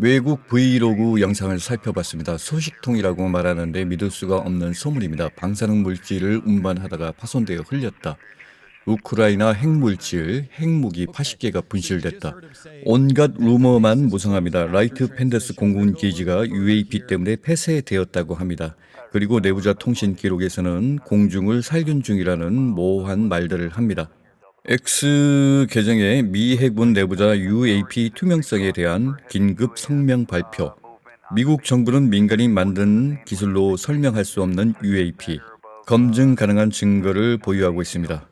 외국 브이로그 영상을 살펴봤습니다. 소식통이라고 말하는데 믿을 수가 없는 소문입니다. 방사능 물질을 운반하다가 파손되어 흘렸다. 우크라이나 핵물질, 핵무기 80개가 분실됐다. 온갖 루머만 무성합니다. 라이트 펜더스 공군 기지가 UAP 때문에 폐쇄되었다고 합니다. 그리고 내부자 통신 기록에서는 공중을 살균 중이라는 모호한 말들을 합니다. X 계정의 미 해군 내부자 UAP 투명성에 대한 긴급 성명 발표. 미국 정부는 민간이 만든 기술로 설명할 수 없는 UAP, 검증 가능한 증거를 보유하고 있습니다.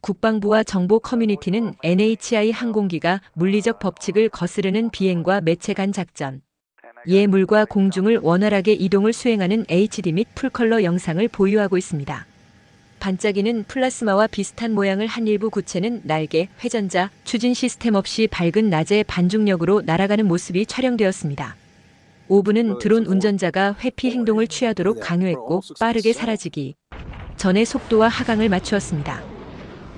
국방부와 정보 커뮤니티는 NHI 항공기가 물리적 법칙을 거스르는 비행과 매체 간 작전, 예물과 공중을 원활하게 이동을 수행하는 HD 및 풀컬러 영상을 보유하고 있습니다. 반짝이는 플라스마와 비슷한 모양을 한 일부 구체는 날개, 회전자, 추진 시스템 없이 밝은 낮에 반중력으로 날아가는 모습이 촬영되었습니다. 5부는 드론 운전자가 회피 행동을 취하도록 강요했고 빠르게 사라지기 전에 속도와 하강을 맞추었습니다.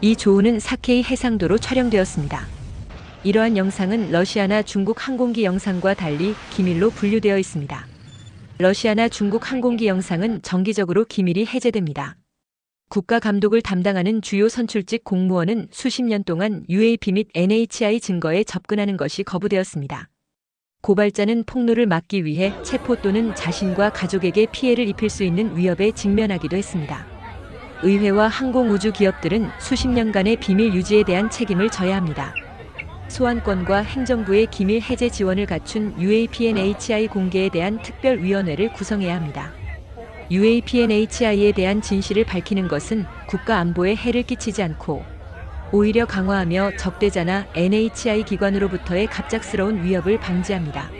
이 조우는 4K 해상도로 촬영되었습니다. 이러한 영상은 러시아나 중국 항공기 영상과 달리 기밀로 분류되어 있습니다. 러시아나 중국 항공기 영상은 정기적으로 기밀이 해제됩니다. 국가 감독을 담당하는 주요 선출직 공무원은 수십 년 동안 UAP 및 NHI 증거에 접근하는 것이 거부되었습니다. 고발자는 폭로를 막기 위해 체포 또는 자신과 가족에게 피해를 입힐 수 있는 위협에 직면하기도 했습니다. 의회와 항공우주 기업들은 수십 년간의 비밀 유지에 대한 책임을 져야 합니다. 소환권과 행정부의 기밀 해제 지원을 갖춘 UAPNHI 공개에 대한 특별위원회를 구성해야 합니다. UAPNHI에 대한 진실을 밝히는 것은 국가 안보에 해를 끼치지 않고 오히려 강화하며 적대자나 NHI 기관으로부터의 갑작스러운 위협을 방지합니다.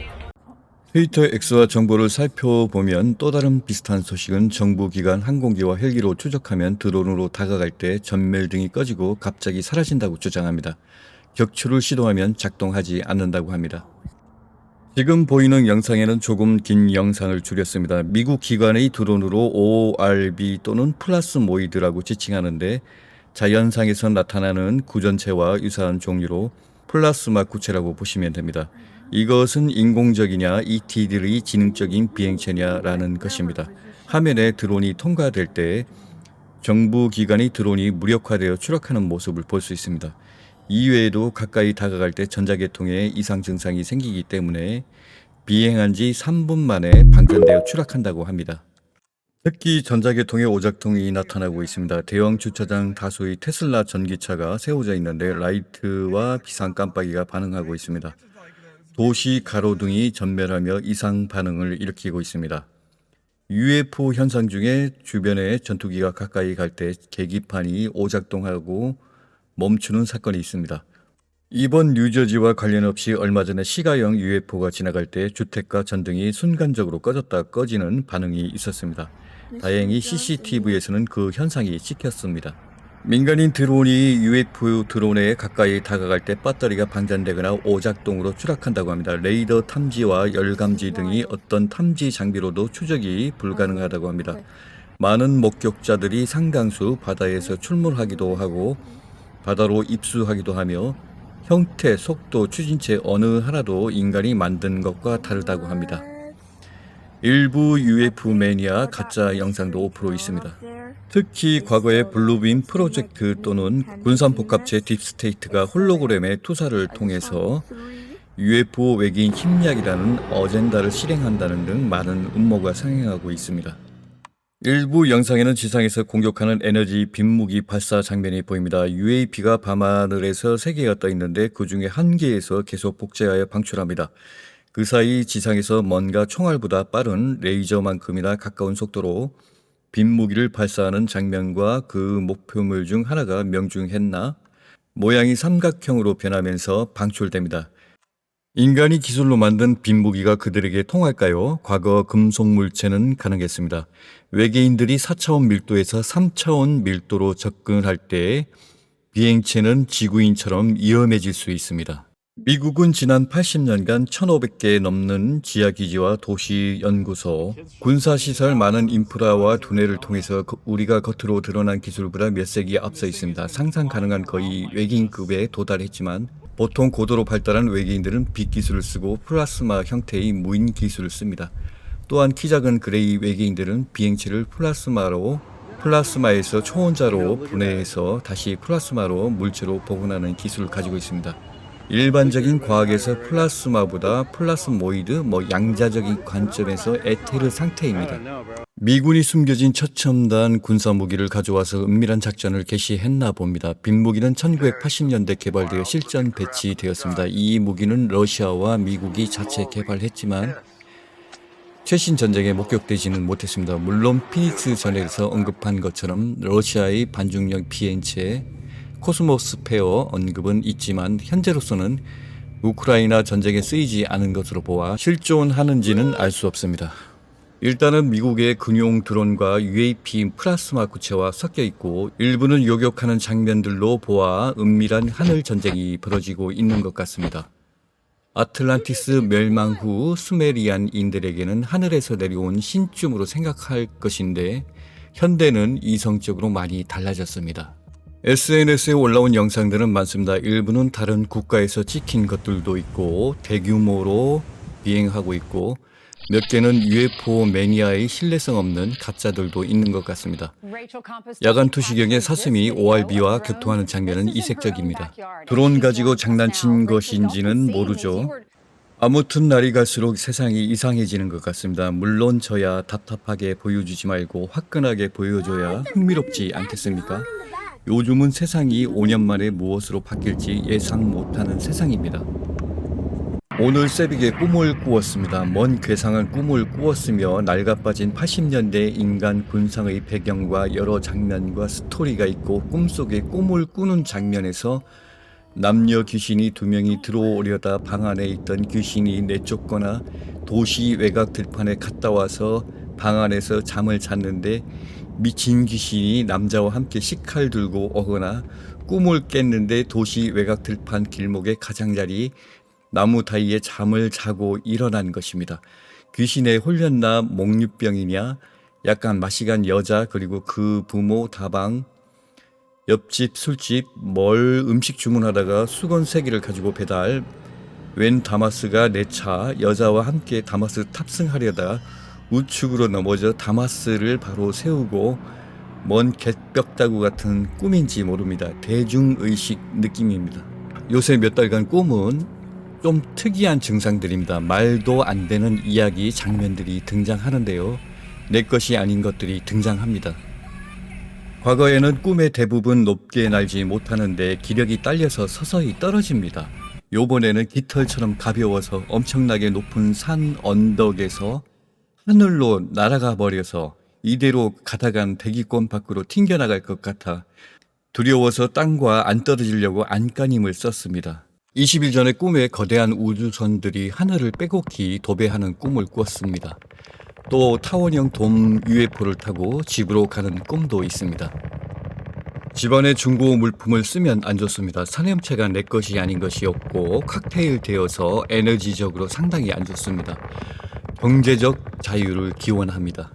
트위터 X와 정보를 살펴보면 또 다른 비슷한 소식은 정부 기관 항공기와 헬기로 추적하면 드론으로 다가갈 때 전멸등이 꺼지고 갑자기 사라진다고 주장합니다. 격추를 시도하면 작동하지 않는다고 합니다. 지금 보이는 영상에는 조금 긴 영상을 줄였습니다. 미국 기관의 드론으로 ORB 또는 플라스모이드라고 지칭하는데 자연상에서 나타나는 구전체와 유사한 종류로 플라스마 구체라고 보시면 됩니다. 이것은 인공적이냐 ET들의 지능적인 비행체냐라는 것입니다. 화면에 드론이 통과될 때 정부 기관의 드론이 무력화되어 추락하는 모습을 볼 수 있습니다. 이외에도 가까이 다가갈 때 전자계통에 이상 증상이 생기기 때문에 비행한 지 3분 만에 방전되어 추락한다고 합니다. 특히 전자계통에 오작동이 나타나고 있습니다. 대형 주차장 다수의 테슬라 전기차가 세워져 있는데 라이트와 비상 깜빡이가 반응하고 있습니다. 도시 가로등이 전멸하며 이상 반응을 일으키고 있습니다. UFO 현상 중에 주변에 전투기가 가까이 갈 때 계기판이 오작동하고 멈추는 사건이 있습니다. 이번 뉴저지와 관련 없이 얼마 전에 시가형 UFO가 지나갈 때 주택과 전등이 순간적으로 꺼졌다 꺼지는 반응이 있었습니다. 다행히 CCTV에서는 그 현상이 찍혔습니다. 민간인 드론이 UFO 드론에 가까이 다가갈 때 배터리가 방전되거나 오작동으로 추락한다고 합니다. 레이더 탐지와 열감지 등이 어떤 탐지 장비로도 추적이 불가능하다고 합니다. 많은 목격자들이 상당수 바다에서 출몰하기도 하고 바다로 입수하기도 하며 형태, 속도, 추진체 어느 하나도 인간이 만든 것과 다르다고 합니다. 일부 UFO 매니아 가짜 영상도 5% 있습니다. 특히 과거의 블루빔 프로젝트 또는 군산복합체 딥스테이트가 홀로그램의 투사를 통해서 UFO 외계인 침략이라는 어젠다를 실행한다는 등 많은 음모가 상행하고 있습니다. 일부 영상에는 지상에서 공격하는 에너지 빈무기 발사 장면이 보입니다. UAP가 밤하늘에서 3개가 떠 있는데 그 중에 1개에서 계속 복제하여 방출합니다. 그 사이 지상에서 뭔가 총알보다 빠른 레이저만큼이나 가까운 속도로 빈무기를 발사하는 장면과 그 목표물 중 하나가 명중했나? 모양이 삼각형으로 변하면서 방출됩니다. 인간이 기술로 만든 빈무기가 그들에게 통할까요? 과거 금속물체는 가능했습니다. 외계인들이 4차원 밀도에서 3차원 밀도로 접근할 때 비행체는 지구인처럼 위험해질 수 있습니다. 미국은 지난 80년간 1,500개 넘는 지하기지와 도시연구소, 군사시설 많은 인프라와 두뇌를 통해서 우리가 겉으로 드러난 기술보다 몇 세기 앞서 있습니다. 상상 가능한 거의 외계인급에 도달했지만 보통 고도로 발달한 외계인들은 빛 기술을 쓰고 플라스마 형태의 무인 기술을 씁니다. 또한 키 작은 그레이 외계인들은 비행체를 플라스마에서 초원자로 분해해서 다시 플라스마로 물체로 복원하는 기술을 가지고 있습니다. 일반적인 과학에서 플라스마보다 플라스모이드, 양자적인 관점에서 에테르 상태입니다. 미군이 숨겨진 최첨단 군사무기를 가져와서 은밀한 작전을 개시했나 봅니다. 빈무기는 1980년대 개발되어 실전 배치되었습니다. 이 무기는 러시아와 미국이 자체 개발했지만 최신 전쟁에 목격되지는 못했습니다. 물론 피닉스 전에서 언급한 것처럼 러시아의 반중력 비행체 코스모스페어 언급은 있지만 현재로서는 우크라이나 전쟁에 쓰이지 않은 것으로 보아 실존하는지는 알 수 없습니다. 일단은 미국의 군용 드론과 UAP 플라스마 구체와 섞여 있고 일부는 요격하는 장면들로 보아 은밀한 하늘 전쟁이 벌어지고 있는 것 같습니다. 아틀란티스 멸망 후 수메리안인들에게는 하늘에서 내려온 신쯤으로 생각할 것인데 현대는 이성적으로 많이 달라졌습니다. SNS에 올라온 영상들은 많습니다. 일부는 다른 국가에서 찍힌 것들도 있고 대규모로 비행하고 있고 몇 개는 UFO 매니아의 신뢰성 없는 가짜들도 있는 것 같습니다. 야간 투시경에 사슴이 ORB와 교통하는 장면은 이색적입니다. 드론 가지고 장난친 것인지는 모르죠. 아무튼 날이 갈수록 세상이 이상해지는 것 같습니다. 물론 저야 답답하게 보여주지 말고 화끈하게 보여줘야 흥미롭지 않겠습니까? 요즘은 세상이 5년 만에 무엇으로 바뀔지 예상 못하는 세상입니다. 오늘 새벽에 꿈을 꾸었습니다. 먼 괴상한 꿈을 꾸었으며 낡아빠진 80년대 인간 군상의 배경과 여러 장면과 스토리가 있고 꿈속에 꿈을 꾸는 장면에서 남녀 귀신이 2명이 들어오려다 방 안에 있던 귀신이 내쫓거나 도시 외곽 들판에 갔다 와서 방 안에서 잠을 잤는데 미친 귀신이 남자와 함께 식칼 들고 오거나 꿈을 깼는데 도시 외곽 들판 길목의 가장자리 나무 다리에 잠을 자고 일어난 것입니다. 귀신에 홀렸나 목류병이냐 약간 맛이 간 여자 그리고 그 부모 다방 옆집 술집 뭘 음식 주문하다가 수건 3개를 가지고 배달 웬 다마스가 내 차 여자와 함께 다마스 탑승하려다 우측으로 넘어져 다마스를 바로 세우고 먼 갯벽다구 같은 꿈인지 모릅니다. 대중의식 느낌입니다. 요새 몇 달간 꿈은 좀 특이한 증상들입니다. 말도 안 되는 이야기 장면들이 등장하는데요. 내 것이 아닌 것들이 등장합니다. 과거에는 꿈의 대부분 높게 날지 못하는데 기력이 딸려서 서서히 떨어집니다. 요번에는 깃털처럼 가벼워서 엄청나게 높은 산 언덕에서 하늘로 날아가 버려서 이대로 가다간 대기권 밖으로 튕겨나갈 것 같아 두려워서 땅과 안 떨어지려고 안간힘을 썼습니다. 20일 전에 꿈에 거대한 우주선들이 하늘을 빼곡히 도배하는 꿈을 꾸었습니다. 또 타원형 돔 UFO를 타고 집으로 가는 꿈도 있습니다. 집안에 중고 물품을 쓰면 안 좋습니다. 산염체가 내 것이 아닌 것이 없고 칵테일 되어서 에너지적으로 상당히 안 좋습니다. 경제적 자유를 기원합니다.